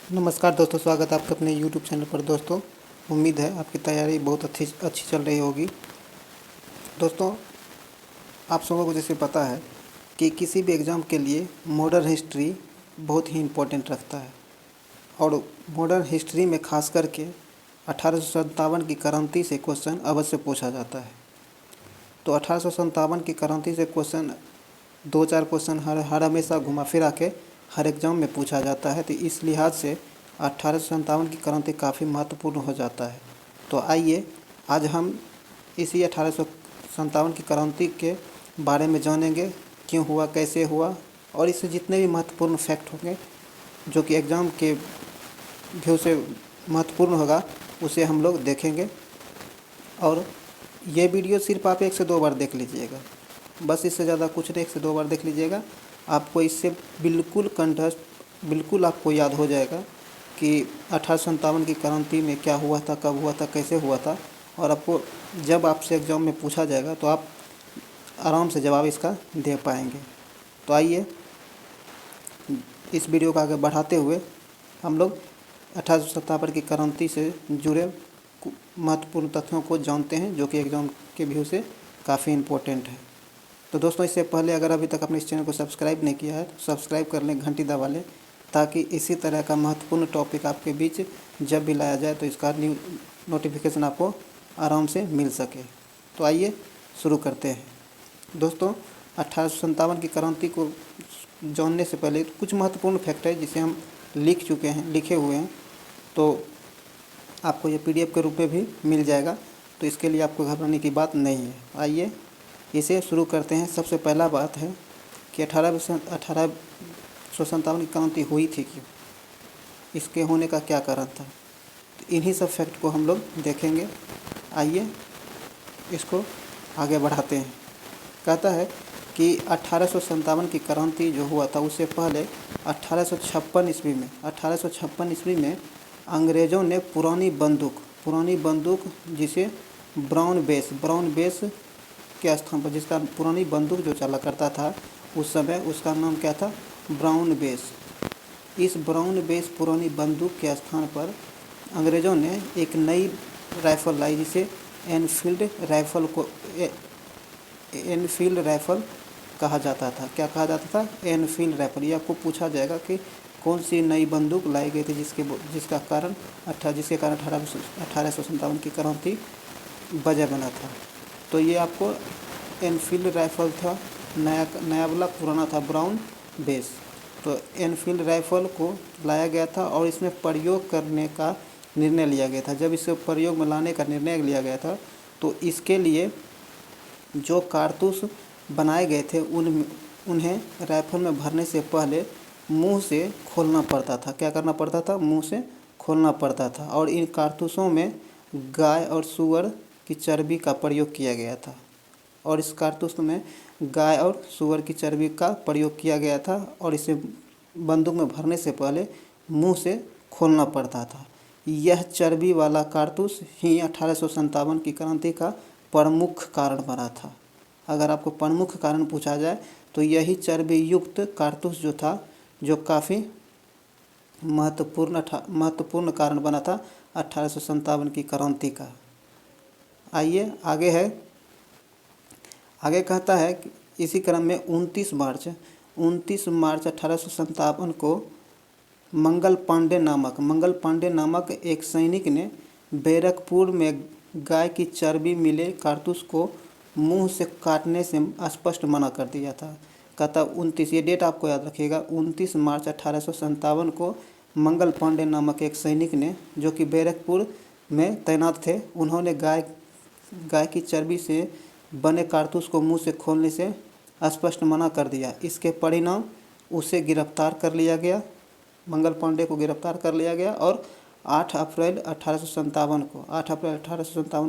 नमस्कार दोस्तों, स्वागत है आपका अपने यूट्यूब चैनल पर। दोस्तों, उम्मीद है आपकी तैयारी बहुत अच्छी चल रही होगी। दोस्तों, आप सबको को जैसे पता है कि किसी भी एग्ज़ाम के लिए मॉडर्न हिस्ट्री बहुत ही इम्पोर्टेंट रखता है और मॉडर्न हिस्ट्री में खास करके 1857 की क्रांति से क्वेश्चन अवश्य पूछा जाता है। तो 1857 की क्रांति से क्वेश्चन 2-4 क्वेश्चन हर हमेशा घुमा फिरा के हर एग्ज़ाम में पूछा जाता है। तो इस लिहाज से 1857 की क्रांति काफ़ी महत्वपूर्ण हो जाता है। तो आइए आज हम इसी 1857 की क्रांति के बारे में जानेंगे, क्यों हुआ, कैसे हुआ, और इससे जितने भी महत्वपूर्ण फैक्ट होंगे जो कि एग्ज़ाम के व्यू से महत्वपूर्ण होगा उसे हम लोग देखेंगे। और ये वीडियो सिर्फ आप 1 से 2 बार देख लीजिएगा, बस इससे ज़्यादा कुछ नहीं, 1 से 2 बार देख लीजिएगा। आपको इससे बिल्कुल कंठस्थ बिल्कुल आपको याद हो जाएगा कि 1857 की क्रांति में क्या हुआ था, कब हुआ था, कैसे हुआ था। और आपको जब आपसे एग्ज़ाम में पूछा जाएगा तो आप आराम से जवाब इसका दे पाएंगे। तो आइए इस वीडियो को आगे बढ़ाते हुए हम लोग 1857 की क्रांति से जुड़े महत्वपूर्ण तथ्यों को जानते हैं जो कि एग्ज़ाम के व्यू से काफ़ी इम्पोर्टेंट है। तो दोस्तों, इससे पहले अगर अभी तक अपने इस चैनल को सब्सक्राइब नहीं किया है तो सब्सक्राइब कर लें, घंटी दबा लें, ताकि इसी तरह का महत्वपूर्ण टॉपिक आपके बीच जब भी लाया जाए तो इसका नोटिफिकेशन आपको आराम से मिल सके। तो आइए शुरू करते हैं। दोस्तों, 1857 की क्रांति को जानने से पहले कुछ महत्वपूर्ण फैक्ट है जिसे हम लिखे हुए हैं। तो आपको ये PDF के रूप में भी मिल जाएगा, तो इसके लिए आपको घबराने की बात नहीं है। आइए इसे शुरू करते हैं। सबसे पहला बात है कि 1857 की क्रांति हुई थी क्यों, इसके होने का क्या कारण था। तो इन्हीं सब फैक्ट को हम लोग देखेंगे। आइए इसको आगे बढ़ाते हैं। कहता है कि 1857 की क्रांति जो हुआ था उससे पहले 1856 ईस्वी में अंग्रेज़ों ने पुरानी बंदूक जिसे ब्राउन बेस के स्थान पर, जिसका पुरानी बंदूक जो चला करता था उस समय, उसका नाम क्या था, ब्राउन बेस। इस ब्राउन बेस पुरानी बंदूक के स्थान पर अंग्रेज़ों ने एक नई राइफ़ल लाई जिसे एनफील्ड राइफ़ल कहा जाता था। क्या कहा जाता था? Enfield rifle. ये आपको पूछा जाएगा कि कौन सी नई बंदूक लाई गई थी जिसके कारण 1857 की क्रांति वजह बना था। तो ये आपको एनफील्ड राइफ़ल था, नया वाला, पुराना था ब्राउन बेस। तो एनफील्ड राइफ़ल को लाया गया था और इसमें प्रयोग करने का निर्णय लिया गया था। जब इसे प्रयोग में लाने का निर्णय लिया गया था तो इसके लिए जो कारतूस बनाए गए थे उन्हें राइफ़ल में भरने से पहले मुंह से खोलना पड़ता था। क्या करना पड़ता था? मुंह से खोलना पड़ता था। और इन कारतूसों में गाय और सूअर की चर्बी का प्रयोग किया गया था। और इस कारतूस में गाय और सूअर की चर्बी का प्रयोग किया गया था और इसे बंदूक में भरने से पहले मुंह से खोलना पड़ता था। यह चर्बी वाला कारतूस ही 1857 की क्रांति का प्रमुख कारण बना था। अगर आपको प्रमुख कारण पूछा जाए तो यही चर्बी युक्त कारतूस जो था, जो काफ़ी महत्वपूर्ण कारण बना था 1857 की क्रांति का। आइए आगे कहता है कि इसी क्रम में 29 मार्च 1857 को मंगल पांडे नामक एक सैनिक ने बैरकपुर में गाय की चर्बी मिले कारतूस को मुंह से काटने से स्पष्ट मना कर दिया था। कहता 29, ये डेट आपको याद रखिएगा, 29 मार्च 1857 को मंगल पांडे नामक एक सैनिक ने, जो कि बैरकपुर में तैनात थे, उन्होंने गाय की चर्बी से बने कारतूस को मुंह से खोलने से स्पष्ट मना कर दिया। इसके परिणाम उसे गिरफ्तार कर लिया गया, मंगल पांडे को गिरफ्तार कर लिया गया और 8 अप्रैल 1857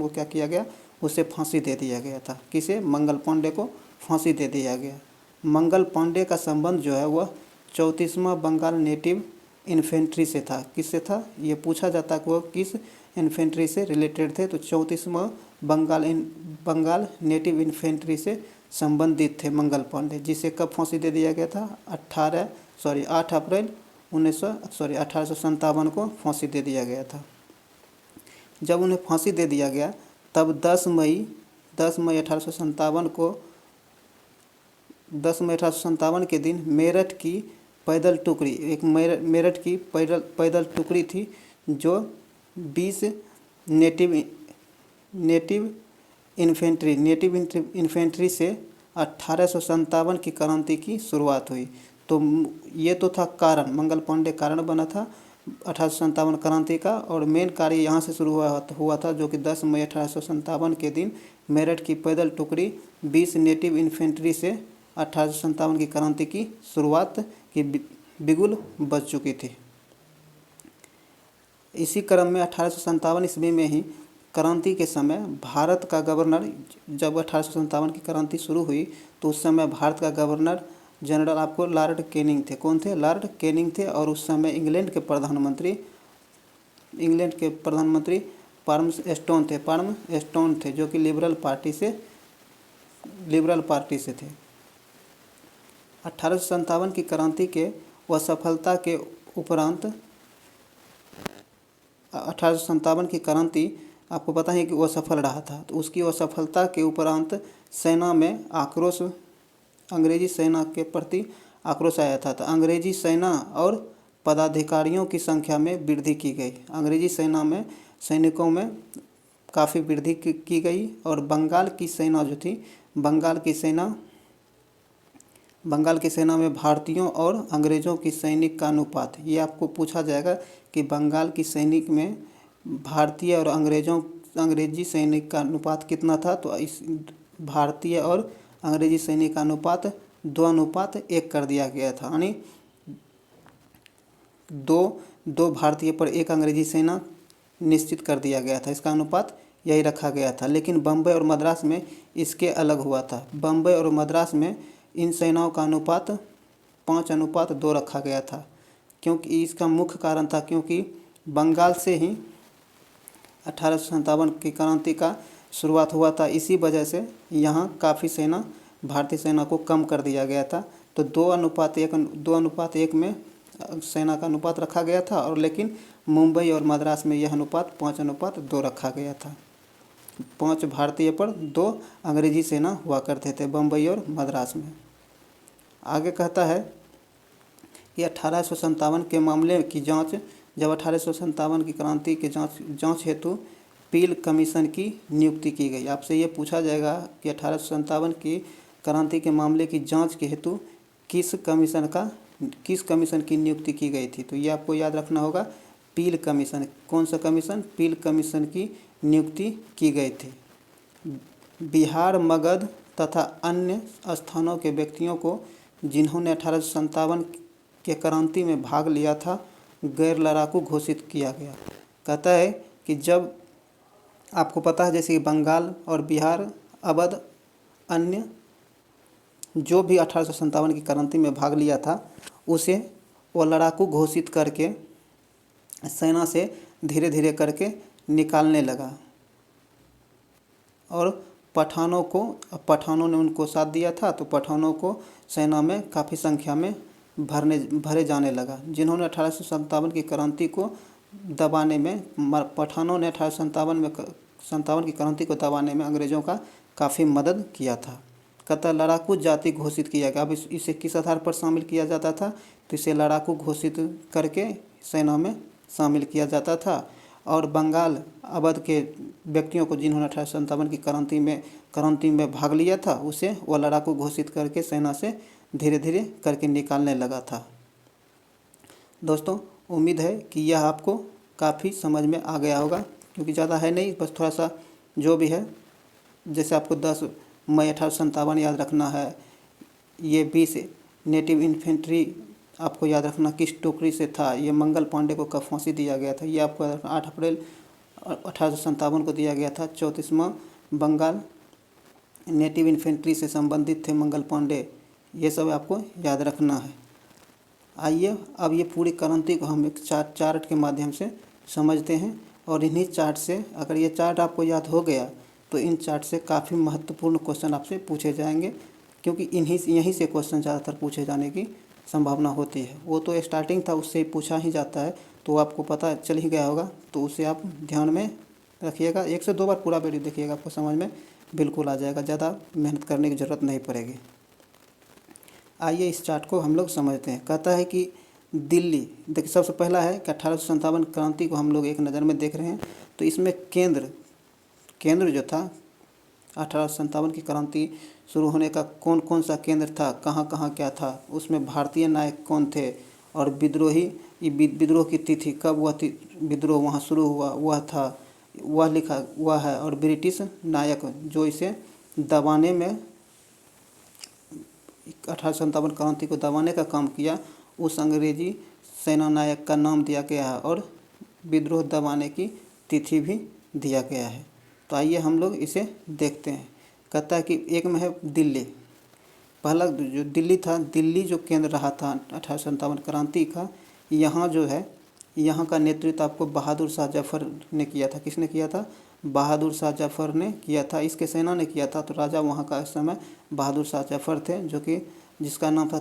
को क्या किया गया, उसे फांसी दे दिया गया था। किसे? मंगल पांडे को फांसी दे दिया गया। मंगल पांडे का संबंध जो है वह 34वां बंगाल नेटिव इन्फेंट्री से था। किससे था? ये पूछा जाता है कि वह किस इन्फेंट्री से रिलेटेड थे। तो 34वां बंगाल नेटिव इन्फेंट्री से संबंधित थे मंगल पांडे, जिसे कब फांसी दे दिया गया था? 8 अप्रैल 1857 को फांसी दे दिया गया था। जब उन्हें फांसी दे दिया गया तब 10 मई 1857 को 10 मई 1857 के दिन मेरठ की पैदल टुकड़ी, एक मेरठ की पैदल टुकड़ी थी जो 20 नेटिव इन्फेंट्री से 1857 की क्रांति की शुरुआत हुई। तो ये तो था कारण, मंगल पांडे कारण बना था 1857 क्रांति का, और मेन कार्य यहाँ से शुरू हुआ था जो कि 10 मई 1857 के दिन मेरठ की पैदल टुकड़ी 20 नेटिव इन्फेंट्री से 1857 की क्रांति की शुरुआत की बिगुल बज चुकी थी। इसी क्रम में 1857 ईस्वी में ही क्रांति के समय भारत का गवर्नर, जब 1857 की क्रांति शुरू हुई तो उस समय भारत का गवर्नर जनरल आपको लॉर्ड कैनिंग थे। कौन थे? लॉर्ड कैनिंग थे। और उस समय इंग्लैंड के प्रधानमंत्री पर्म स्टोन थे जो कि लिबरल पार्टी से थे। 1857 की क्रांति के असफलता के उपरांत 1857 की क्रांति आपको पता है कि वो सफल रहा था। तो उसकी असफलता के उपरांत सेना में आक्रोश, अंग्रेजी सेना के प्रति आक्रोश आया था। तो अंग्रेजी सेना और पदाधिकारियों की संख्या में वृद्धि की गई। अंग्रेजी सेना में सैनिकों में काफ़ी वृद्धि की गई। और बंगाल की सेना जो थी, बंगाल की सेना में भारतीयों और अंग्रेज़ों की सैनिक का अनुपात, ये आपको पूछा जाएगा कि बंगाल की सैनिक में भारतीय और अंग्रेजी सैनिक का अनुपात कितना था। तो इस भारतीय और अंग्रेजी सैनिक का अनुपात 2:1 कर दिया गया था, यानी 2 भारतीय पर 1 अंग्रेजी सेना निश्चित कर दिया गया था। इसका अनुपात यही रखा गया था। लेकिन बम्बई और मद्रास में इसके अलग हुआ था। बम्बई और मद्रास में इन सेनाओं का अनुपात 5:2 रखा गया था। क्योंकि इसका मुख्य कारण था क्योंकि बंगाल से ही 1857 की क्रांति का शुरुआत हुआ था। इसी वजह से यहाँ काफ़ी सेना, भारतीय सेना को कम कर दिया गया था। तो 2:1 में सेना का अनुपात रखा गया था। और लेकिन मुंबई और मद्रास में यह अनुपात 5:2 रखा गया था। 5 भारतीय पर 2 अंग्रेजी सेना हुआ करते थे बम्बई और मद्रास में। आगे कहता है कि 1857 के मामले की जांच, जब 1857 की क्रांति के जांच हेतु पील कमीशन की नियुक्ति की गई। आपसे ये पूछा जाएगा कि 1857 की क्रांति के मामले की जांच के हेतु किस कमीशन की नियुक्ति की गई थी। तो ये आपको याद रखना होगा, पील कमीशन। कौन सा कमीशन? पील कमीशन की नियुक्ति की गई थी। बिहार, मगध तथा अन्य स्थानों के व्यक्तियों को जिन्होंने 1857 के क्रांति में भाग लिया था गैर लड़ाकू घोषित किया गया। कहता है कि जब आपको पता है जैसे कि बंगाल और बिहार, अवध, अन्य जो भी 1857 की क्रांति में भाग लिया था उसे वो लड़ाकू घोषित करके सेना से धीरे धीरे करके निकालने लगा। और पठानों ने उनको साथ दिया था। तो पठानों को सेना में काफ़ी संख्या में भरे जाने लगा। जिन्होंने 1857 की क्रांति को दबाने में, पठानों ने 1857 की क्रांति को दबाने में अंग्रेज़ों का काफ़ी मदद किया था। कहता लड़ाकू जाति घोषित किया गया। अब इसे किस आधार पर शामिल किया जाता था? तो इसे लड़ाकू घोषित करके सेना में शामिल किया जाता था। और बंगाल, अवध के व्यक्तियों को जिन्होंने 1857 की क्रांति में भाग लिया था उसे वो लड़ाकू घोषित करके सेना से धीरे धीरे करके निकालने लगा था। दोस्तों, उम्मीद है कि यह आपको काफ़ी समझ में आ गया होगा, क्योंकि ज़्यादा है नहीं, बस थोड़ा सा जो भी है, जैसे आपको 10 मई 1857 याद रखना है। ये 20 नेटिव इन्फेंट्री आपको याद रखना किस टुकड़ी से था। ये मंगल पांडे को कब फांसी दिया गया था, ये आपको 8 अप्रैल 1857 को दिया गया था। 34वां बंगाल नेटिव इन्फेंट्री से संबंधित थे मंगल पांडे। ये सब आपको याद रखना है। आइए अब ये पूरी क्रांति को हम एक चार्ट के माध्यम से समझते हैं। और इन्हीं चार्ट से, अगर ये चार्ट आपको याद हो गया तो इन चार्ट से काफ़ी महत्वपूर्ण क्वेश्चन आपसे पूछे जाएंगे, क्योंकि यहीं से क्वेश्चन ज़्यादातर पूछे जाने की संभावना होती है। वो तो स्टार्टिंग था, उससे पूछा ही जाता है, तो आपको पता चल ही गया होगा, तो उसे आप ध्यान में रखिएगा। 1 से 2 बार पूरा वीडियो देखिएगा, आपको समझ में बिल्कुल आ जाएगा, ज़्यादा मेहनत करने की ज़रूरत नहीं पड़ेगी। आइए इस चार्ट को हम लोग समझते हैं। कहता है कि दिल्ली, देखिए सबसे पहला है कि 1857 क्रांति को हम लोग एक नज़र में देख रहे हैं। तो इसमें केंद्र जो था 1857 की क्रांति शुरू होने का कौन कौन सा केंद्र था, कहाँ कहाँ क्या था, उसमें भारतीय नायक कौन थे, और विद्रोह की तिथि कब हुआ थी, विद्रोह वहाँ शुरू हुआ वह था, वह लिखा हुआ है। और ब्रिटिश नायक जो इसे दबाने में 1857 क्रांति को दबाने का काम किया, उस अंग्रेजी सेना नायक का नाम दिया गया है, और विद्रोह दबाने की तिथि भी दिया गया है। तो आइए हम लोग इसे देखते हैं। कहता है कि एक में है दिल्ली। पहला जो दिल्ली था, दिल्ली जो केंद्र रहा था 1857 क्रांति का, यहाँ जो है, यहाँ का नेतृत्व आपको बहादुर शाह जफर ने किया था। किसने किया था? बहादुर शाह जफर ने किया था। इसके सेना ने किया था। तो राजा वहाँ का इस समय बहादुर शाह जफर थे, जो कि जिसका नाम था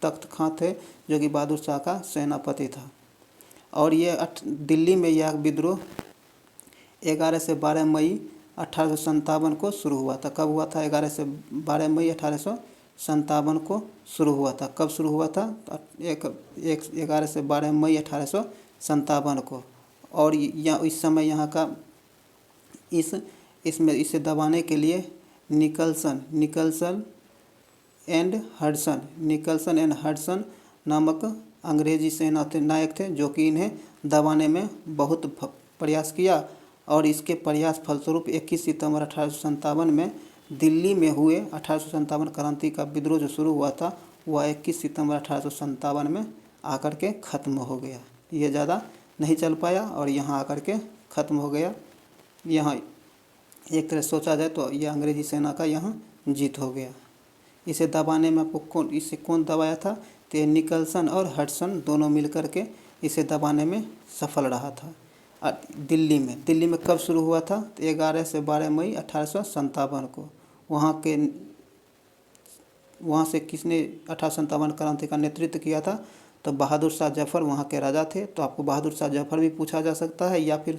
तख्त खां थे, जो कि बहादुर शाह का सेनापति था। और ये दिल्ली में यह विद्रोह 11 से 12 मई 1857 को शुरू हुआ था। कब हुआ था? 11 से 12 मई 1857 को शुरू हुआ था। कब शुरू हुआ था? 11 से 12 मई 1857 को। और इस समय यहाँ का इसे दबाने के लिए निकल्सन एंड हडसन नामक अंग्रेजी सेना नायक थे, जो कि इन्हें दबाने में बहुत प्रयास किया। और इसके प्रयास फलस्वरूप 21 सितंबर 1857 में दिल्ली में हुए 1857 क्रांति का विद्रोह जो शुरू हुआ था, वह 21 सितंबर 1857 में आकर के ख़त्म हो गया। ये ज़्यादा नहीं चल पाया और यहाँ आकर के ख़त्म हो गया। यहाँ एक तरह सोचा जाए तो यह अंग्रेजी सेना का यहाँ जीत हो गया। इसे दबाने में आपको कौन दबाया था? तो ये निकल्सन और हडसन दोनों मिलकर के इसे दबाने में सफल रहा था। दिल्ली में कब शुरू हुआ था? तो 11 से 12 मई 1857 को। वहाँ से किसने 1857 क्रांति का नेतृत्व किया था? तो बहादुर शाह जफर वहाँ के राजा थे। तो आपको बहादुर शाह जफर भी पूछा जा सकता है, या फिर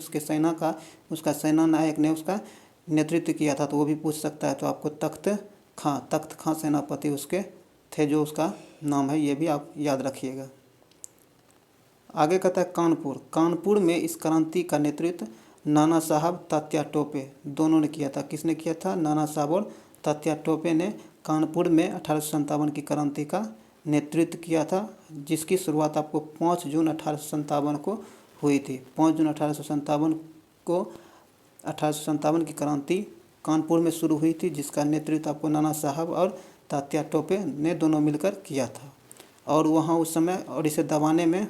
उसका सेना नायक ने उसका नेतृत्व किया था, तो वो भी पूछ सकता है। तो आपको तख्त खां सेनापति उसके थे, जो उसका नाम है, ये भी आप याद रखिएगा। आगे कहता है कानपुर में इस क्रांति का नेतृत्व नाना साहब तात्या टोपे दोनों ने किया था। किसने किया था? नाना साहब और तात्या टोपे ने कानपुर में 1857 की क्रांति का नेतृत्व किया था, जिसकी शुरुआत आपको 5 जून 1857 को हुई थी। 5 जून 1857 को 1857 की क्रांति कानपुर में शुरू हुई थी, जिसका नेतृत्व आपको नाना साहब और तात्या टोपे ने दोनों मिलकर किया था। और वहाँ उस समय और इसे दबाने में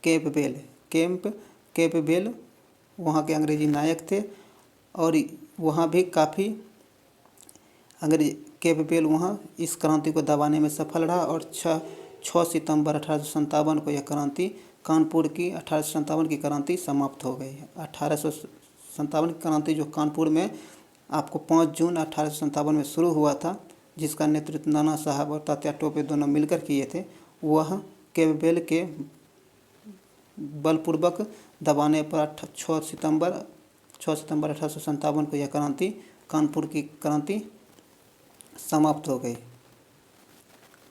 कैंपबेल वहाँ के अंग्रेजी नायक थे। और वहाँ भी काफ़ी कैंपबेल वहाँ इस क्रांति को दबाने में सफल रहा। और 6 सितंबर 1857 को यह क्रांति कानपुर की 1857 की क्रांति समाप्त हो गई। 1857 की क्रांति जो कानपुर में आपको 5 जून 1857 में शुरू हुआ था, जिसका नेतृत्व नाना साहब और तात्या टोपे दोनों मिलकर किए थे, वह कैंपबेल के बलपूर्वक दबाने पर 6 सितंबर 1857 को यह क्रांति कानपुर की क्रांति समाप्त हो गई।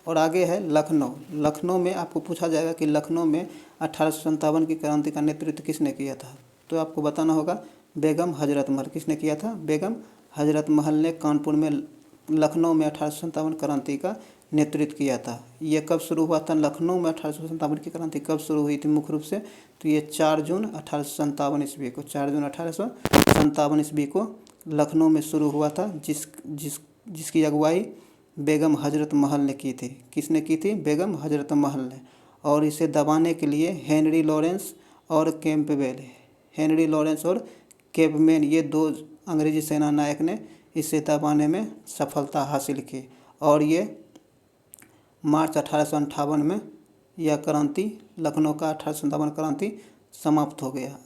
और आगे है लखनऊ में आपको पूछा जाएगा कि लखनऊ में 1857 की क्रांति का नेतृत्व किसने किया था? तो आपको बताना होगा बेगम हजरत महल। किसने किया था? बेगम हजरत महल ने कानपुर में लखनऊ में 1857 क्रांति का नेतृत्व किया था। ये कब शुरू हुआ था? लखनऊ में 1857 की क्रांति कब शुरू हुई थी मुख्य रूप से? तो ये 4 जून 1857 ईस्वी को 4 जून 1857 ईस्वी को लखनऊ में शुरू हुआ था, जिसकी अगुवाई बेगम हजरत महल ने की थी। किसने की थी? बेगम हजरत महल ने। और इसे दबाने के लिए हेनरी लॉरेंस और कैंपबेल ये 2 अंग्रेजी सेना नायक ने इसे दबाने में सफलता हासिल की। और ये मार्च 1858 में यह क्रांति लखनऊ का 1857 क्रांति समाप्त हो गया।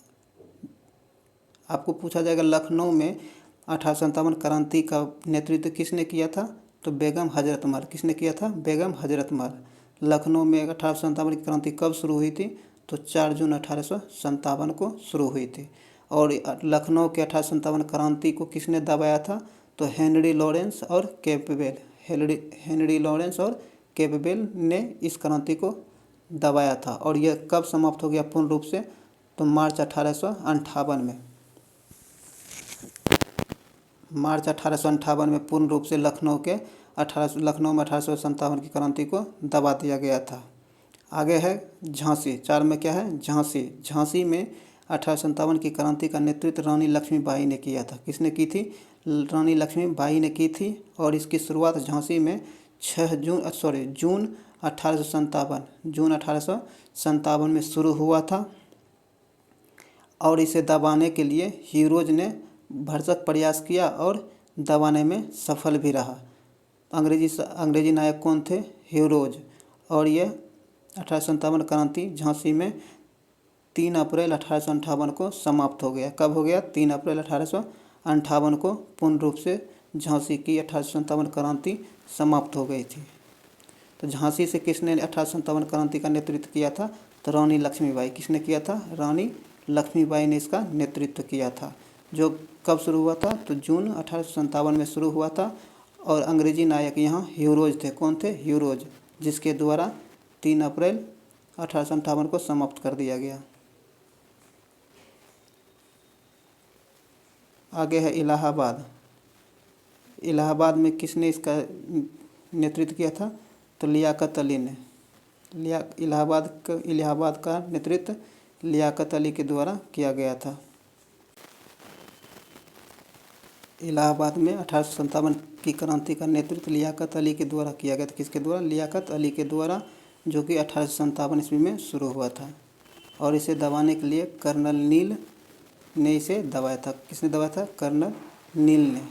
आपको पूछा जाएगा लखनऊ में 1857 क्रांति का नेतृत्व किसने किया था? तो बेगम हजरत महल किसने किया था? बेगम हजरत महल। लखनऊ में 1857 की क्रांति कब शुरू हुई थी? तो 4 जून 1857 को शुरू हुई थी। और लखनऊ के 1857 क्रांति को किसने दबाया था? तो हेनरी लॉरेंस और कैम्पबेल। हेनरी लॉरेंस और कैम्पबेल ने इस क्रांति को दबाया था। और यह कब समाप्त हो गया पूर्ण रूप से? तो मार्च 1858 में। मार्च 1858 में पूर्ण रूप से लखनऊ में 1857 की क्रांति को दबा दिया गया था। आगे है झांसी। 4 में क्या है? झांसी। झांसी में 1857 की क्रांति का नेतृत्व रानी लक्ष्मीबाई ने किया था। किसने की थी? रानी लक्ष्मीबाई ने की थी। और इसकी शुरुआत झांसी में जून 1857 में शुरू हुआ था। और इसे दबाने के लिए हीरोज ने भरसक प्रयास किया और दबाने में सफल भी रहा। अंग्रेजी नायक कौन थे? हीरोज। और यह 1857 क्रांति झांसी में 3 अप्रैल 1858 को समाप्त हो गया। कब हो गया? 3 अप्रैल 1858 को पूर्ण रूप से झांसी की 1857 क्रांति समाप्त हो गई थी। तो झांसी से किसने 1857 क्रांति का नेतृत्व किया था? तो रानी लक्ष्मीबाई। किसने किया था? रानी लक्ष्मीबाई ने इसका नेतृत्व किया था। जो कब शुरू हुआ था? तो जून 1857 में शुरू हुआ था। और अंग्रेजी नायक यहाँ हीरोज थे। कौन थे? हीरोज, जिसके द्वारा 3 अप्रैल 1858 को समाप्त कर दिया गया। आगे है इलाहाबाद। इलाहाबाद में किसने इसका नेतृत्व किया था? तो लियाकत अली ने। इलाहाबाद का नेतृत्व लियाकत अली के द्वारा किया गया था। इलाहाबाद में 1857 की क्रांति का नेतृत्व लियाकत अली के द्वारा किया गया था। किसके द्वारा? लियाकत अली के द्वारा, जो कि 1857 ईस्वी में शुरू हुआ था। और इसे दबाने के लिए कर्नल नील ने इसे दबाया था। किसने दबाया था? कर्नल नील ने।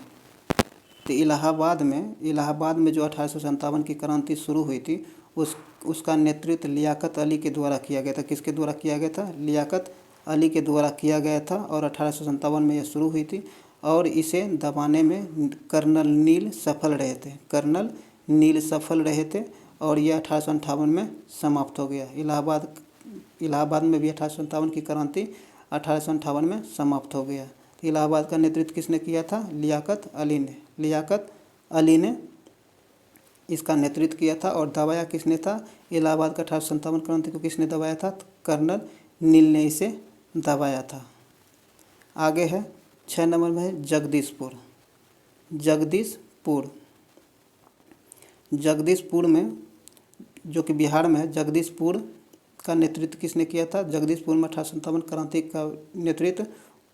तो इलाहाबाद में जो 1857 की क्रांति शुरू हुई थी उसका नेतृत्व लियाकत अली के द्वारा किया गया था। किसके द्वारा किया गया था? लियाकत अली के द्वारा किया गया था। और 1857 में यह शुरू हुई थी। और इसे दबाने में कर्नल नील सफल रहे थे। और यह 1858 में समाप्त हो गया। इलाहाबाद में भी 1857 की क्रांति 1858 में समाप्त हो गया। तो इलाहाबाद का नेतृत्व किसने किया था? लियाकत अली ने इसका नेतृत्व किया था। और दबाया किसने था? इलाहाबाद का 1857 क्रांति को किसने दबाया था? तो कर्नल नील ने इसे दबाया था। आगे है 6 नंबर में है जगदीशपुर में, जो कि बिहार में है। जगदीशपुर का नेतृत्व किसने किया था? जगदीशपुर में 1857 क्रांति का नेतृत्व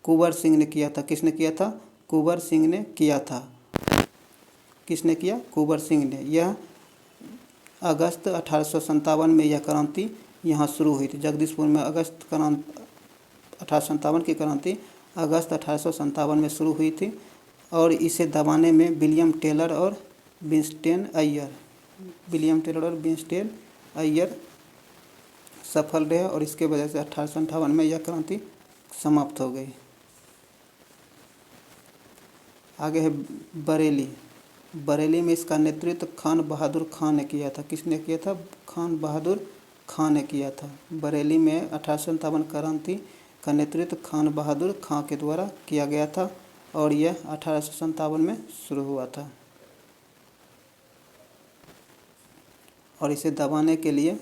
कुंवर सिंह ने किया था। किसने किया था? कुंवर सिंह ने किया था। किसने किया? कुंवर सिंह ने। यह अगस्त 1857 में यह क्रांति यहाँ शुरू हुई थी। जगदीशपुर में 1857 की क्रांति अगस्त 1857 में शुरू हुई थी। और इसे दबाने में विलियम टेलर और विंस्टेन अय्यर सफल रहे। और इसके वजह से 1858 में यह क्रांति समाप्त हो गई। आगे है बरेली में इसका नेतृत्व खान बहादुर खान ने किया था। किसने किया था? खान बहादुर खान ने किया था। बरेली में 1857 क्रांति का नेतृत्व खान बहादुर खान के द्वारा किया गया था। और यह 1857 में शुरू हुआ था। और इसे दबाने के लिए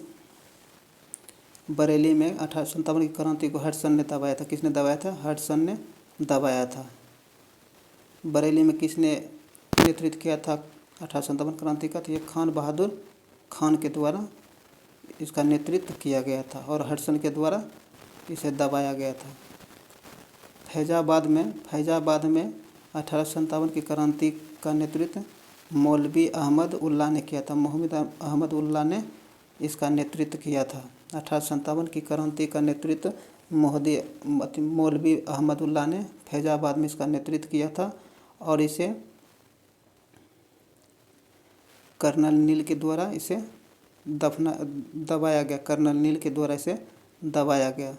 बरेली में 1857 की क्रांति को हडसन ने दबाया था। किसने दबाया था? हडसन ने दबाया था। बरेली में किसने नेतृत्व किया था 1857 क्रांति का? तो ये खान बहादुर खान के द्वारा इसका नेतृत्व किया गया था। और हडसन के द्वारा इसे दबाया गया था। फैजाबाद में 1857 की क्रांति का नेतृत्व मौलवी अहमद उल्लाह ने किया था। मोहम्मद अहमद उल्लाह ने इसका नेतृत्व किया था। 1857 की क्रांति का नेतृत्व मौलवी अहमद उल्लाह ने फैजाबाद में इसका नेतृत्व किया था। और इसे कर्नल नील के द्वारा इसे दबाया गया। कर्नल नील के द्वारा इसे दबाया गया।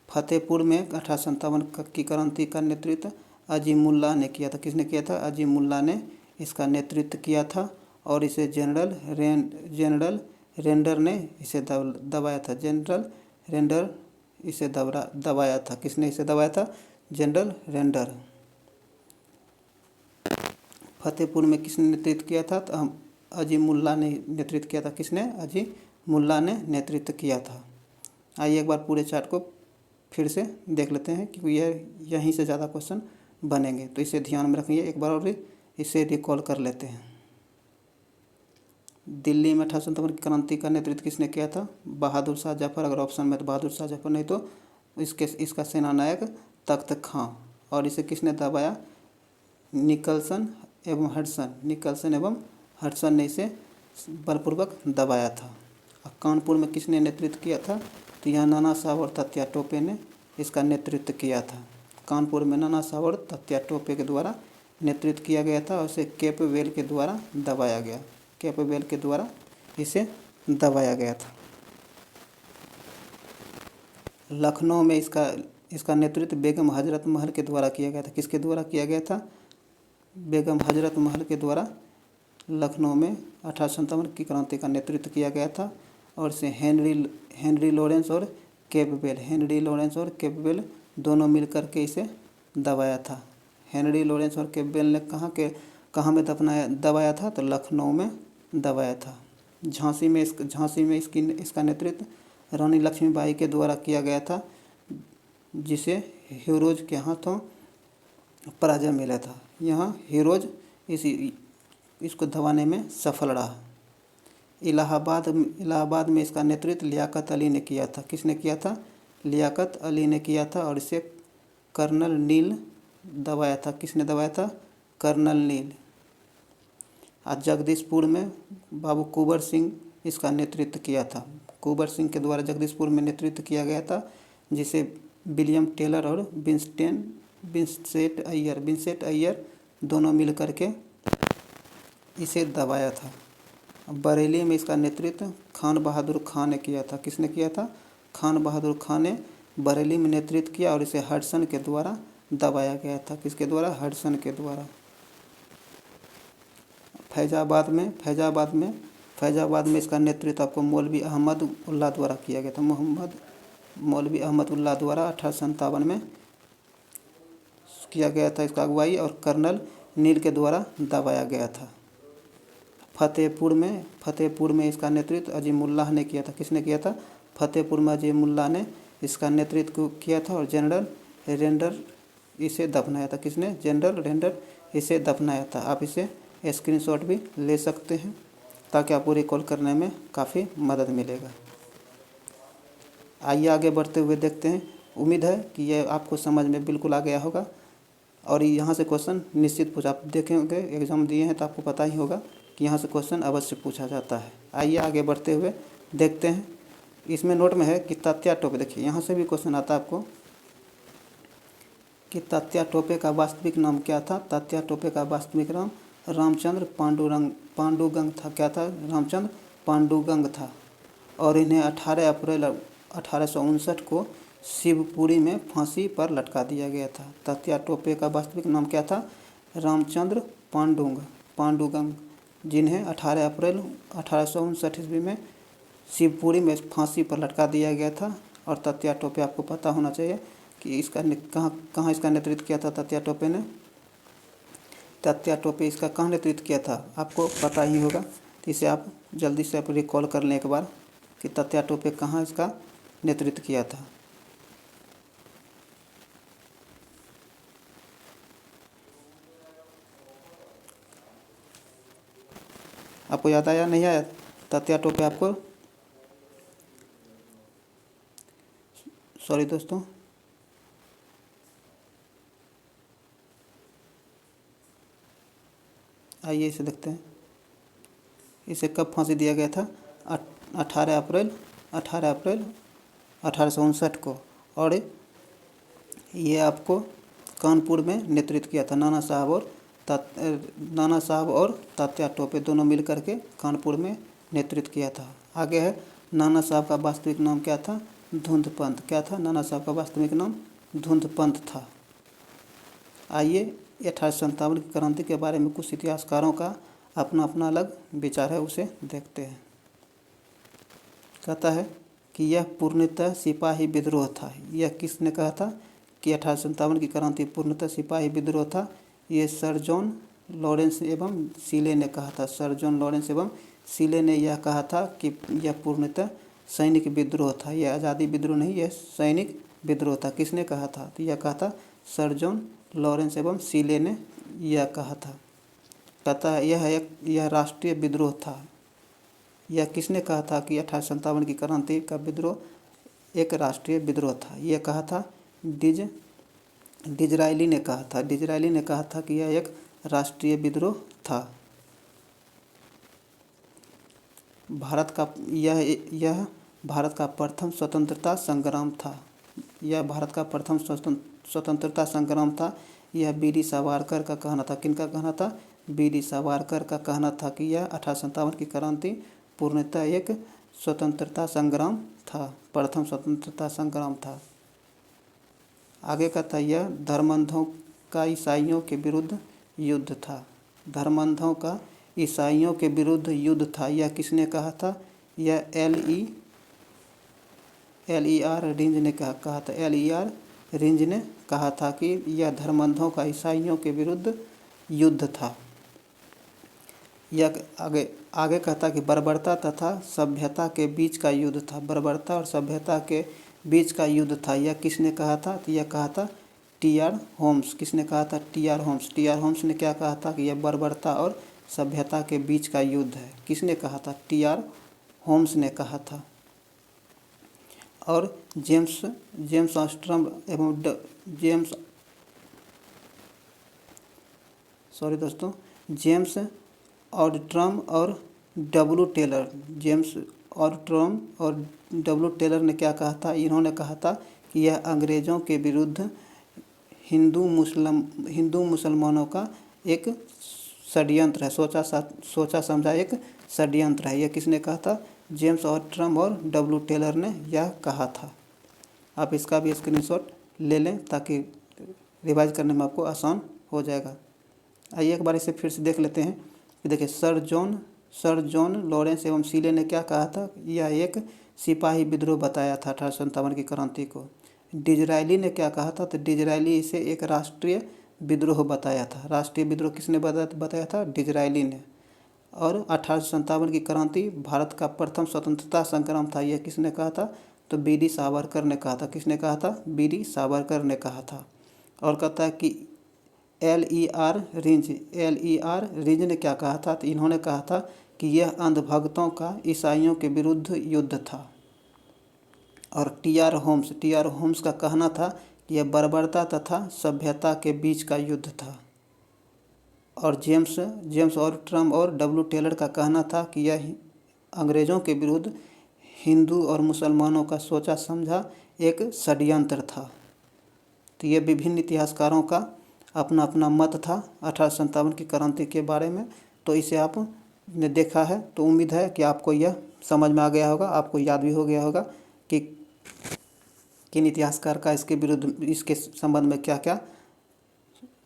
फतेहपुर में 1857 की क्रांति का नेतृत्व अजीमुल्लाह ने किया था। किसने किया था? अजीमुल्लाह ने इसका नेतृत्व किया था और इसे जनरल रेंडर ने इसे दबाया था। जनरल रेंडर इसे दबाया था। किसने इसे दबाया था? General render. फतेहपुर में किसने नेतृत्व किया था? तो हम अजीमुल्लाह ने नेतृत्व किया था। किसने? अजीमुल्लाह ने नेतृत्व किया था। आइए एक बार पूरे चार्ट को फिर से देख लेते हैं क्योंकि यहीं से ज़्यादा क्वेश्चन बनेंगे, तो इसे ध्यान में रखिए। एक बार और इसे रिकॉल कर लेते हैं। दिल्ली में 1857 की क्रांति का नेतृत्व किसने किया था? बहादुर शाह जफर। अगर ऑप्शन में तो बहादुर शाह जफर, नहीं तो इसका सेनानायक तख्त खां। और इसे किसने दबाया? निकलसन एवं हडसन। निकलसन एवं हडसन ने इसे बलपूर्वक दबाया था। कानपुर में किसने नेतृत्व किया था? तो यहाँ नाना साहब और तात्या टोपे ने इसका नेतृत्व किया था। कानपुर में नाना साहब और तात्या टोपे के द्वारा नेतृत्व किया गया था और इसे कैपवेल के द्वारा दबाया गया। कैपवेल के द्वारा इसे दबाया गया था। लखनऊ में इसका नेतृत्व बेगम हजरत महल के द्वारा किया गया था। किसके द्वारा किया गया था? बेगम हजरत महल के द्वारा लखनऊ में 1857 की क्रांति का नेतृत्व किया गया था और इसे हेनरी लॉरेंस और कैपबेल दोनों मिलकर के इसे दबाया था। हेनरी लॉरेंस और कैपबेल ने कहाँ में दबाया था? तो लखनऊ में दबाया था। झांसी में इसका नेतृत्व रानी लक्ष्मीबाई के द्वारा किया गया था, जिसे हीरोज के हाथों पराजय मिला था। यहाँ हीरोज इसको दबाने में सफल रहा। इलाहाबाद में इसका नेतृत्व लियाकत अली ने किया था। किसने किया था? लियाकत अली ने किया था और इसे कर्नल नील दबाया था। किसने दबाया था? कर्नल नील। आज जगदीशपुर में बाबू कुंवर सिंह इसका नेतृत्व किया था। कुंवर सिंह के द्वारा जगदीशपुर में नेतृत्व किया गया था, जिसे विलियम टेलर और विंसेंट अय्यर दोनों मिलकर के इसे दबाया था। बरेली में इसका नेतृत्व खान बहादुर खां ने किया था। किसने किया था? खान बहादुर खां ने बरेली में नेतृत्व किया और इसे हडसन के द्वारा दबाया गया था। किसके द्वारा? हडसन के द्वारा। फैजाबाद में इसका नेतृत्व आपको मौलवी अहमद उल्लाह द्वारा किया गया था। मौलवी अहमद उल्लाह द्वारा 1857 में किया गया था इसका अगुवाई और कर्नल नील के द्वारा दबाया गया था। फतेहपुर में इसका नेतृत्व अजीमुल्लाह ने किया था। किसने किया था? फतेहपुर में अजीमुल्लाह ने इसका नेतृत्व किया था और जनरल रेंडर इसे दफनाया था। किसने? जनरल रेंडर इसे दफनाया था। आप इसे स्क्रीनशॉट भी ले सकते हैं ताकि आपको रिकॉल करने में काफ़ी मदद मिलेगा। आइए आगे बढ़ते हुए देखते हैं। उम्मीद है कि यह आपको समझ में बिल्कुल आ गया होगा और यहाँ से क्वेश्चन निश्चित पूछा। आप देखेंगे, एग्ज़ाम दिए हैं तो आपको पता ही होगा कि यहाँ से क्वेश्चन अवश्य पूछा जाता है। आइए आगे बढ़ते हुए देखते हैं। इसमें नोट में है कि तात्या टोपे, देखिए यहाँ से भी क्वेश्चन आता है आपको कि तात्या टोपे का वास्तविक नाम क्या था? तात्या टोपे का वास्तविक नाम रामचंद्र पांडुरंग था। क्या था? रामचंद्र पांडुरंग था और इन्हें 18 अप्रैल 1859 को शिवपुरी में फांसी पर लटका दिया गया था। तात्या टोपे का वास्तविक नाम क्या था? रामचंद्र पांडुरंग, जिन्हें 18 अप्रैल 1859 ईस्वी में शिवपुरी में फांसी पर लटका दिया गया था। और तात्या टोपे आपको पता होना चाहिए कि इसका कहाँ इसका नेतृत्व किया था। तात्या टोपे इसका कहाँ नेतृत्व किया था आपको पता ही होगा, तो इसे आप जल्दी से आप रिकॉल कर लें एक बार कि तात्या टोपे कहाँ इसका नेतृत्व किया था। आपको याद आया? नहीं आया? तात्या टोपे आपको, सॉरी दोस्तों, आइए इसे देखते हैं। इसे कब फांसी दिया गया था? 18 अप्रैल 1859 को। और ये आपको कानपुर में नेतृत्व किया था। नाना साहब और तात्या टोपे दोनों मिलकर के कानपुर में नेतृत्व किया था। आगे है नाना साहब का वास्तविक नाम क्या था? धुंधपंत। क्या था? नाना साहब का वास्तविक नाम धुंधपंत था। आइए 1857 की क्रांति के बारे में कुछ इतिहासकारों का अपना अपना अलग विचार है, उसे देखते हैं। कहता है कि यह पूर्णतः सिपाही विद्रोह था। यह किसने कहा था कि 1857 की क्रांति पूर्णतः सिपाही विद्रोह था? ये सर जॉन लॉरेंस एवं सीले ने कहा था। सर जॉन लॉरेंस एवं सीले ने यह कहा था कि यह पूर्णतः सैनिक विद्रोह था। यह आज़ादी विद्रोह नहीं, यह सैनिक विद्रोह था। किसने कहा था? तो यह कहा था सर जॉन लॉरेंस एवं सीले ने यह कहा था। कहता है यह राष्ट्रीय विद्रोह था। यह किसने कहा था कि 1857 की क्रांति का विद्रोह एक राष्ट्रीय विद्रोह था? यह कहा था डिजरायली ने कहा था। डिजरायली ने कहा था कि यह एक राष्ट्रीय विद्रोह था। यह भारत का प्रथम स्वतंत्रता संग्राम था। यह भारत का प्रथम स्वतंत्रता संग्राम था। यह वीर सावरकर का कहना था। किनका कहना था? वीर सावरकर का कहना था कि यह 1857 की क्रांति पूर्णतः एक स्वतंत्रता संग्राम था, प्रथम स्वतंत्रता संग्राम था। आगे का था यह धर्मांधों का ईसाइयों के विरुद्ध युद्ध था। धर्मांधों का ईसाइयों के विरुद्ध युद्ध था। यह किसने कहा था? यह LER रिंज ने कहा था। LER रिंज ने कहा था कि यह धर्मांधों का ईसाइयों के विरुद्ध युद्ध था। यह आगे कहता कि बर्बरता तथा सभ्यता के बीच का युद्ध था। बर्बरता और सभ्यता के बीच का युद्ध था। यह किसने कहा था? तो यह कहा था TR होम्स। किसने कहा था? TR Holmes. TR होम्स ने क्या कहा था कि यह बर्बरता और सभ्यता के बीच का युद्ध है। किसने कहा था? TR होम्स ने कहा था। और जेम्स ऑस्ट्रम एवं जेम्स ऑर्डट्रम और W टेलर। जेम्स ऑर्डट्रम और W टेलर ने क्या कहा था? इन्होंने कहा था कि यह अंग्रेज़ों के विरुद्ध हिंदू मुसलमानों का एक षड्यंत्र है, सोचा समझा एक षड्यंत्र है। यह किसने कहा था? जेम्स ऑर्डट्रम और W टेलर ने यह कहा था। आप इसका भी स्क्रीनशॉट ले लें ताकि रिवाइज करने में आपको आसान हो जाएगा। आइए एक बार इसे फिर से देख लेते हैं कि देखिए सर जॉन लॉरेंस एवं सीले ने क्या कहा था? यह एक सिपाही विद्रोह बताया था 1857 की क्रांति को। डिजरायली ने क्या कहा था? तो डिजरायली इसे एक राष्ट्रीय विद्रोह बताया था। राष्ट्रीय विद्रोह किसने बताया था? डिजरायली ने। और 1857 की क्रांति भारत का प्रथम स्वतंत्रता संग्राम था। यह किसने कहा था? तो वीर सावरकर ने कहा था। किसने कहा था? वीर सावरकर ने कहा था। और कहता है कि LER रिंज ने क्या कहा था? तो इन्होंने कहा था कि यह अंधभक्तों का ईसाइयों के विरुद्ध युद्ध था। और TR होम्स का कहना था कि यह बर्बरता तथा सभ्यता के बीच का युद्ध था। और जेम्स ऑर्डट्रम और W टेलर का कहना था कि यह अंग्रेज़ों के विरुद्ध हिंदू और मुसलमानों का सोचा समझा एक षड्यंत्र था। तो ये विभिन्न इतिहासकारों का अपना अपना मत था 1857 की क्रांति के बारे में। तो इसे आपने देखा है तो उम्मीद है कि आपको यह समझ में आ गया होगा, आपको याद भी हो गया होगा कि किन इतिहासकार का इसके संबंध में क्या क्या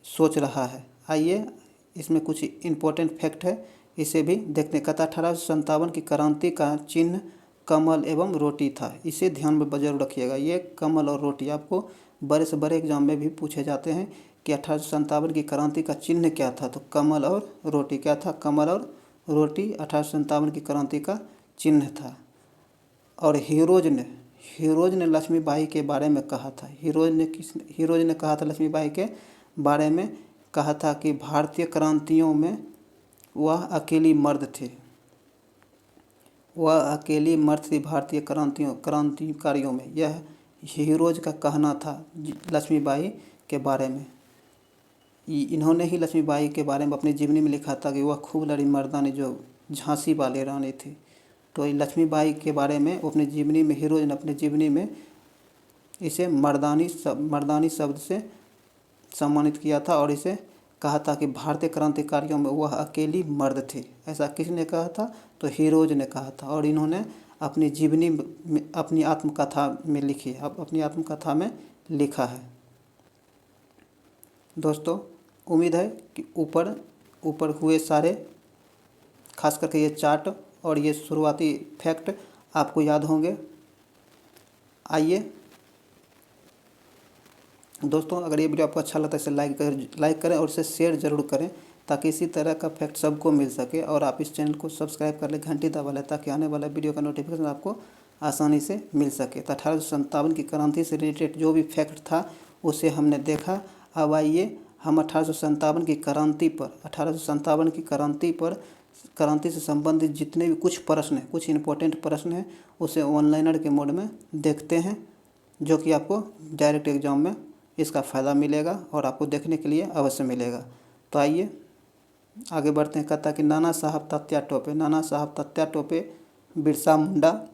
सोच रहा है। आइए इसमें कुछ इम्पोर्टेंट फैक्ट है, इसे भी देखते हैं। कहता 1857 की क्रांति का चिन्ह कमल एवं रोटी था। इसे ध्यान में जरूर रखिएगा। ये कमल और रोटी आपको बड़े से बड़े एग्जाम में भी पूछे जाते हैं कि 1857 की क्रांति का चिन्ह क्या था? तो कमल और रोटी। क्या था? कमल और रोटी 1857 की क्रांति का चिन्ह था। और हीरोज ने लक्ष्मीबाई के बारे में कहा था। हीरोज ने कहा था लक्ष्मीबाई के बारे में कहा था कि भारतीय क्रांतियों में वह अकेली मर्द थी। वह अकेली मर्द थी भारतीय क्रांतिकारियों में। यह हीरोज का कहना था लक्ष्मीबाई के बारे में। इन्होंने ही लक्ष्मीबाई के बारे में अपनी जीवनी में लिखा था कि वह खूब लड़ी मर्दानी जो झांसी वाली रानी थी। तो लक्ष्मीबाई के बारे में अपनी जीवनी में हीरोज ने अपनी जीवनी में इसे मर्दानी शब्द से सम्मानित किया था और इसे कहा था कि भारतीय क्रांतिकारियों में वह अकेली मर्द थी। ऐसा किसने कहा था? तो हीरोज ने कहा था। और इन्होंने अपनी जीवनी में अपनी आत्मकथा में लिखा है। दोस्तों उम्मीद है कि ऊपर ऊपर हुए सारे खास करके ये चार्ट और ये शुरुआती फैक्ट आपको याद होंगे। आइए दोस्तों, अगर ये वीडियो आपको अच्छा लगता है इसे लाइक करें और इसे शेयर ज़रूर करें ताकि इसी तरह का फैक्ट सबको मिल सके। और आप इस चैनल को सब्सक्राइब कर लें, घंटी दबा लें ताकि आने वाला वीडियो का नोटिफिकेशन आपको आसानी से मिल सके। तो 1857 की क्रांति से रिलेटेड जो भी फैक्ट था उसे हमने देखा। अब आइए हम 1857 की क्रांति पर 1857 की क्रांति से संबंधित जितने भी कुछ प्रश्न हैं, कुछ इंपॉर्टेंट प्रश्न हैं, उसे ऑनलाइनर के मोड में देखते हैं, जो कि आपको डायरेक्ट एग्जाम में इसका फ़ायदा मिलेगा और आपको देखने के लिए अवश्य मिलेगा। तो आइए आगे बढ़ते हैं। कहता कि नाना साहब तात्या टोपे बिरसा मुंडा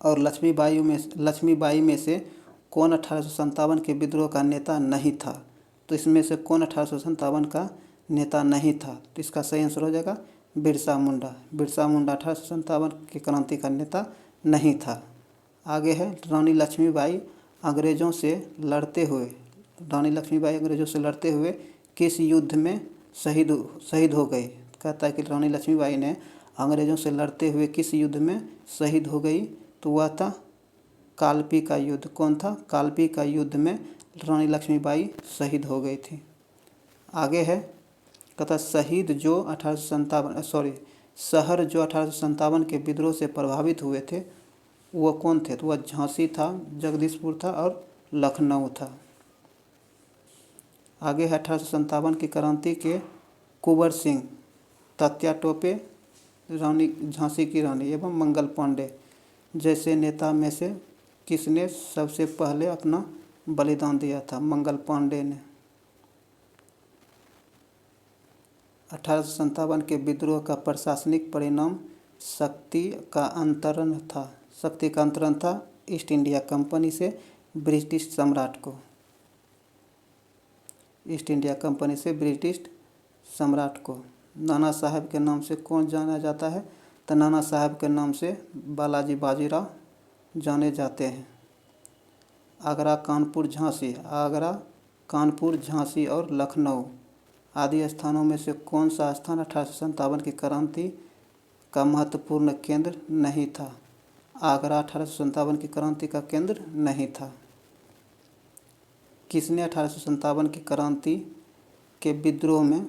और लक्ष्मीबाई में से कौन 1857 के विद्रोह का नेता नहीं था। तो इसमें से कौन 1857 का नेता नहीं था। तो इसका सही आंसर हो जाएगा बिरसा मुंडा 1857 की क्रांति का नेता नहीं था। आगे है रानी लक्ष्मीबाई अंग्रेज़ों से लड़ते हुए किस युद्ध में शहीद हो गई। कहता है कि रानी लक्ष्मीबाई ने अंग्रेज़ों से लड़ते हुए किस युद्ध में शहीद हो गई। तो वह था कालपी का युद्ध। कौन था? कालपी का युद्ध में रानी लक्ष्मीबाई शहीद हो गई थी। आगे है कहता शहर जो 1857 के विद्रोह से प्रभावित हुए थे वो कौन थे। तो वह झांसी था, जगदीशपुर था और लखनऊ था। आगे है 1857 की क्रांति के कुंवर सिंह, तात्या टोपे, झांसी की रानी एवं मंगल पांडे जैसे नेता में से किसने सबसे पहले अपना बलिदान दिया था। मंगल पांडे ने। 1857 के विद्रोह का प्रशासनिक परिणाम शक्ति का अंतरण था ईस्ट इंडिया कंपनी से ब्रिटिश सम्राट को। नाना साहब के नाम से कौन जाना जाता है। तो नाना साहब के नाम से बालाजी बाजीराव जाने जाते हैं। आगरा, कानपुर, झांसी और लखनऊ आदि स्थानों में से कौन सा स्थान 1857 की क्रांति का महत्वपूर्ण केंद्र नहीं था। आगरा 1857 की क्रांति का केंद्र नहीं था। किसने 1857 की क्रांति के विद्रोह में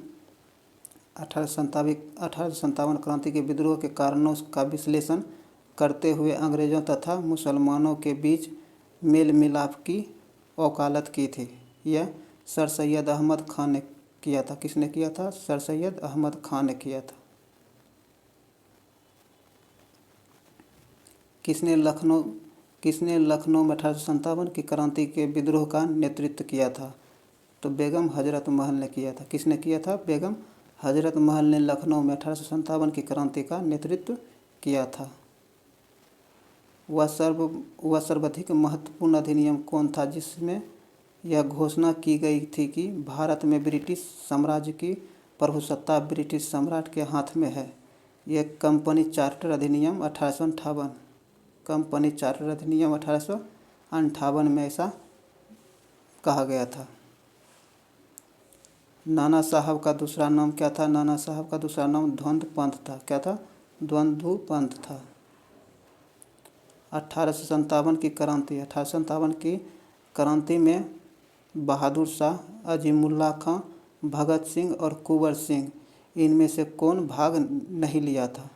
1857 क्रांति के विद्रोह के कारणों का विश्लेषण करते हुए अंग्रेज़ों तथा मुसलमानों के बीच मेल मिलाप की वकालत की थी। यह सर सैयद अहमद खान ने किया था। किसने किया था? सर सैयद अहमद खान ने किया था। किसने लखनऊ में 1857 की क्रांति के विद्रोह का नेतृत्व किया था। तो बेगम हजरत महल ने किया था। किसने किया था? बेगम हजरत महल ने लखनऊ में 1857 की क्रांति का नेतृत्व किया था। वह सर्वाधिक महत्वपूर्ण अधिनियम कौन था जिसमें यह घोषणा की गई थी कि भारत में ब्रिटिश साम्राज्य की प्रभुसत्ता ब्रिटिश सम्राट के हाथ में है। यह कंपनी चार्टर अधिनियम 1858 में ऐसा कहा गया था। नाना साहब का दूसरा नाम क्या था? नाना साहब का दूसरा नाम द्वंद्व पंथ था। क्या था? द्वंद्व पंथ था। 1857 की क्रांति में बहादुर शाह, अजीमुल्ला खां, भगत सिंह और कुंवर सिंह इनमें से कौन भाग नहीं लिया था।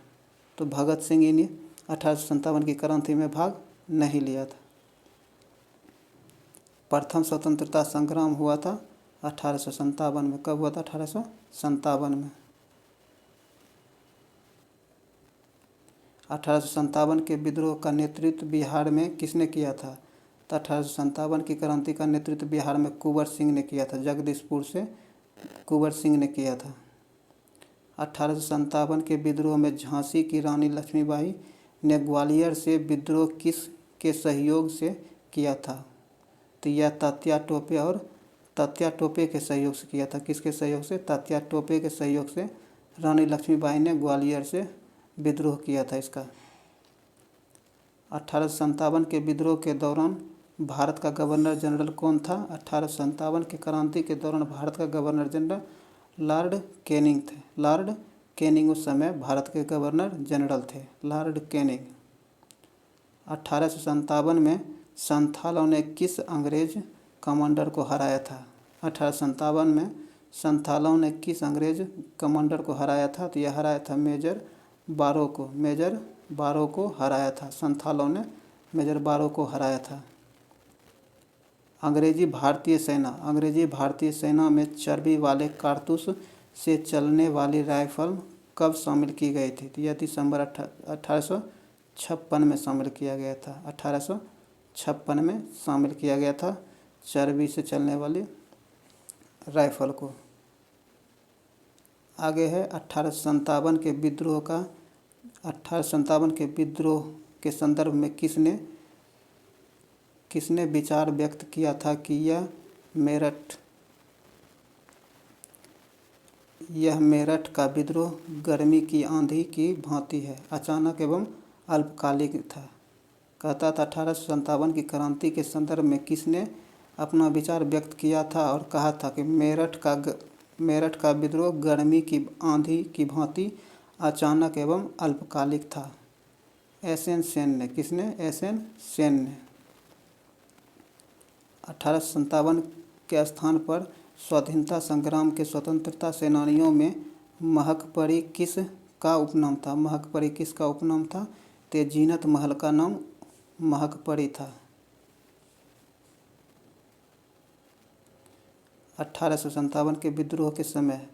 तो भगत सिंह इन 1857 की क्रांति में भाग नहीं लिया था। प्रथम स्वतंत्रता संग्राम हुआ था 1857 में। कब हुआ था? 1857 में। 1857 के विद्रोह का नेतृत्व बिहार में किसने किया था। तो 1857 की क्रांति का नेतृत्व बिहार में कुंवर सिंह ने किया था। जगदीशपुर से कुंवर सिंह ने किया था। 1857 के विद्रोह में झांसी की रानी लक्ष्मीबाई ने ग्वालियर से विद्रोह किस के सहयोग से किया था। तो यह तात्या टोपे के सहयोग से किया था। किसके सहयोग से? तात्या टोपे के सहयोग से रानी लक्ष्मीबाई ने ग्वालियर से विद्रोह किया था इसका। 1857 के विद्रोह के दौरान भारत का गवर्नर जनरल कौन था? 1857 की क्रांति के दौरान भारत का गवर्नर जनरल लॉर्ड कैनिंग थे। लॉर्ड कैनिंग उस समय भारत के गवर्नर जनरल थे, लॉर्ड कैनिंग। 1857 में संथालों ने किस अंग्रेज कमांडर को हराया था? 1857 में संथालों ने किस अंग्रेज कमांडर को हराया था? तो यह हराया था मेजर बारो को। मेजर बारो को हराया था। संथालों ने मेजर बारो को हराया था। अंग्रेजी भारतीय सेना में चर्बी वाले कारतूस से चलने वाली राइफल कब शामिल की गई थी? तो यह दिसंबर 1856 में शामिल किया गया था। 1856 में शामिल किया गया था चर्बी से चलने वाली राइफल को। आगे है 1857 के विद्रोह का। 1857 के विद्रोह के संदर्भ में किसने विचार व्यक्त किया था कि यह मेरठ का विद्रोह गर्मी की आंधी की भांति है, अचानक एवं अल्पकालिक था। कहता था 1857 की क्रांति के संदर्भ में किसने अपना विचार व्यक्त किया था और कहा था कि मेरठ का विद्रोह गर्मी की आंधी की भांति अचानक एवं अल्पकालिक था। एस.एन. सेन ने। किसने? एस.एन. सेन ने। 1857 के स्थान पर स्वाधीनता संग्राम के स्वतंत्रता सेनानियों में महकपरी किस का उपनाम था? महकपरी किसका उपनाम था? तो जीनत महल का नाम महकपरी था। 1857 के विद्रोह के समय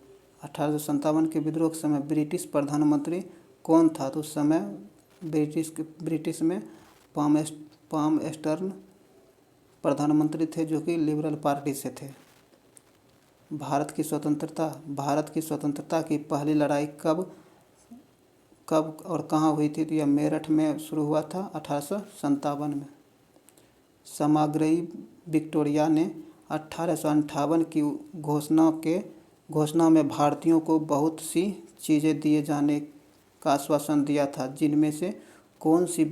ब्रिटिश प्रधानमंत्री कौन था? तो उस समय ब्रिटिश में पामस्टर्न प्रधानमंत्री थे, जो कि लिबरल पार्टी से थे। भारत की स्वतंत्रता की पहली लड़ाई कब और कहाँ हुई थी? तो यह मेरठ में शुरू हुआ था 1857 में। समाग्रही विक्टोरिया ने 1858 की घोषणा में भारतीयों को बहुत सी चीज़ें दिए जाने का आश्वासन दिया था, जिनमें से कौन सी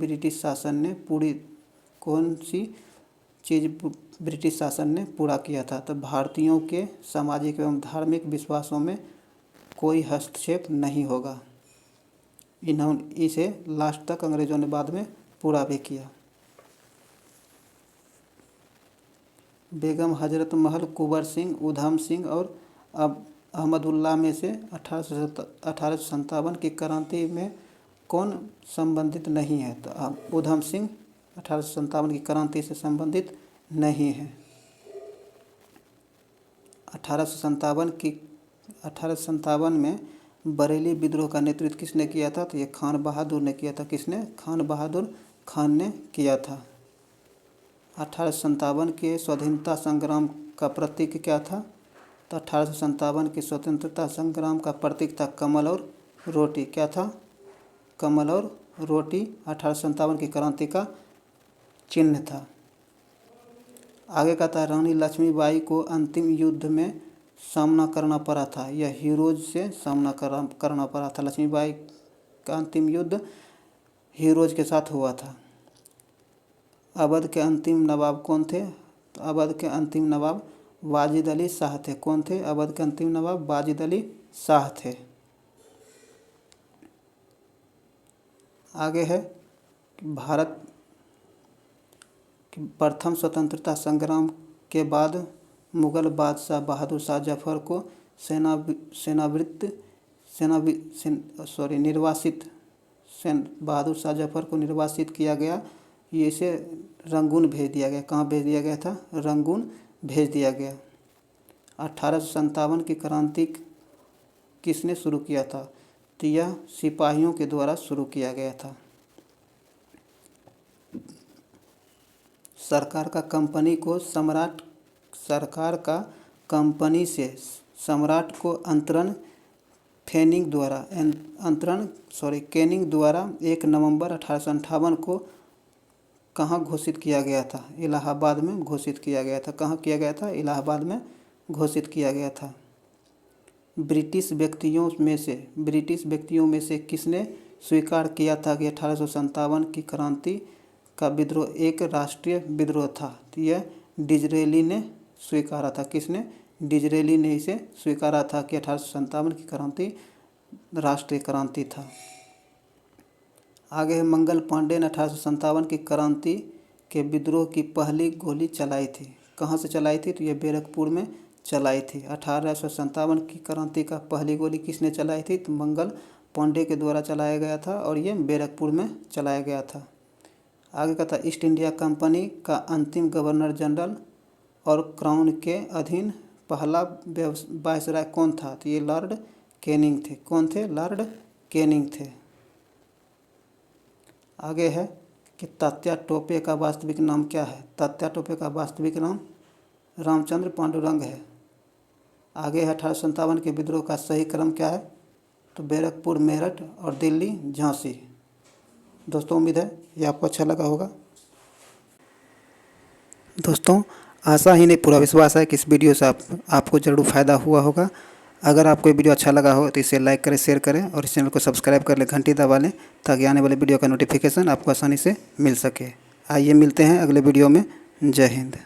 चीज़ ब्रिटिश शासन ने पूरा किया था? तो भारतीयों के सामाजिक एवं धार्मिक विश्वासों में कोई हस्तक्षेप नहीं होगा। इसे लास्ट तक अंग्रेजों ने बाद में पूरा भी किया। बेगम हजरत महल, कुंवर सिंह, उधम सिंह और अहमदुल्ला में से 1857 की क्रांति में कौन संबंधित नहीं है? तो उधम सिंह 1857 की क्रांति से संबंधित नहीं है। 1857 में बरेली विद्रोह का नेतृत्व किसने किया था? तो ये खान बहादुर ने किया था। किसने? खान बहादुर खान ने किया था। 1857 के स्वतंत्रता संग्राम का प्रतीक क्या था? तो 1857 के स्वतंत्रता संग्राम का प्रतीक था कमल और रोटी। क्या था? कमल और रोटी 1857 की क्रांति का चिन्ह था। आगे का था रानी लक्ष्मीबाई को अंतिम युद्ध में सामना करना पड़ा था। यह हीरोज से सामना करना पड़ा था। लक्ष्मीबाई का अंतिम युद्ध हीरोज के साथ हुआ था। अवध के अंतिम नवाब कौन थे? तो अवध के अंतिम नवाब वाजिद अली शाह थे। कौन थे? अवध के अंतिम नवाब वाजिद अली शाह थे। आगे है भारत प्रथम स्वतंत्रता संग्राम के बाद मुगल बादशाह बहादुर शाह जफर को बहादुर शाह जफर को निर्वासित किया गया। ये इसे रंगून भेज दिया गया। कहाँ भेज दिया गया था? रंगून भेज दिया गया। 1857 की क्रांति किसने शुरू किया था? तो यह सिपाहियों के द्वारा शुरू किया गया था। सरकार का कंपनी से सम्राट को कैनिंग द्वारा 1 नवंबर 1858 को कहाँ घोषित किया गया था? इलाहाबाद में घोषित किया गया था। कहाँ किया गया था? इलाहाबाद में घोषित किया गया था। ब्रिटिश व्यक्तियों में से किसने स्वीकार किया था कि 1857 की क्रांति का विद्रोह एक राष्ट्रीय विद्रोह था। तो यह डिजरेली ने स्वीकारा था। किसने? डिजरेली ने इसे स्वीकारा था कि 1857 की क्रांति राष्ट्रीय क्रांति था। आगे है मंगल पांडे ने 1857 की क्रांति के विद्रोह की पहली गोली चलाई थी। कहाँ से चलाई थी? तो ये बैरकपुर में चलाई थी। 1857 की क्रांति का पहली गोली किसने चलाई थी? तो मंगल पांडे के द्वारा चलाया गया था और ये बैरकपुर में चलाया गया था। आगे का था ईस्ट इंडिया कंपनी का अंतिम गवर्नर जनरल और क्राउन के अधीन पहला वायसराय कौन था? तो ये लॉर्ड कैनिंग थे। कौन थे? लॉर्ड कैनिंग थे। आगे है कि तात्या टोपे का वास्तविक नाम क्या है? तात्या टोपे का वास्तविक नाम रामचंद्र पांडुरंग है। आगे है 1857 के विद्रोह का सही क्रम क्या है? तो बैरकपुर, मेरठ और दिल्ली, झांसी। दोस्तों उम्मीद है ये आपको अच्छा लगा होगा। दोस्तों आशा ही नहीं पूरा विश्वास है कि इस वीडियो से आपको ज़रूर फ़ायदा हुआ होगा। अगर आपको ये वीडियो अच्छा लगा हो तो इसे लाइक करें, शेयर करें और इस चैनल को सब्सक्राइब कर लें, घंटी दबा लें ताकि आने वाले वीडियो का नोटिफिकेशन आपको आसानी से मिल सके। आइए मिलते हैं अगले वीडियो में। जय हिंद।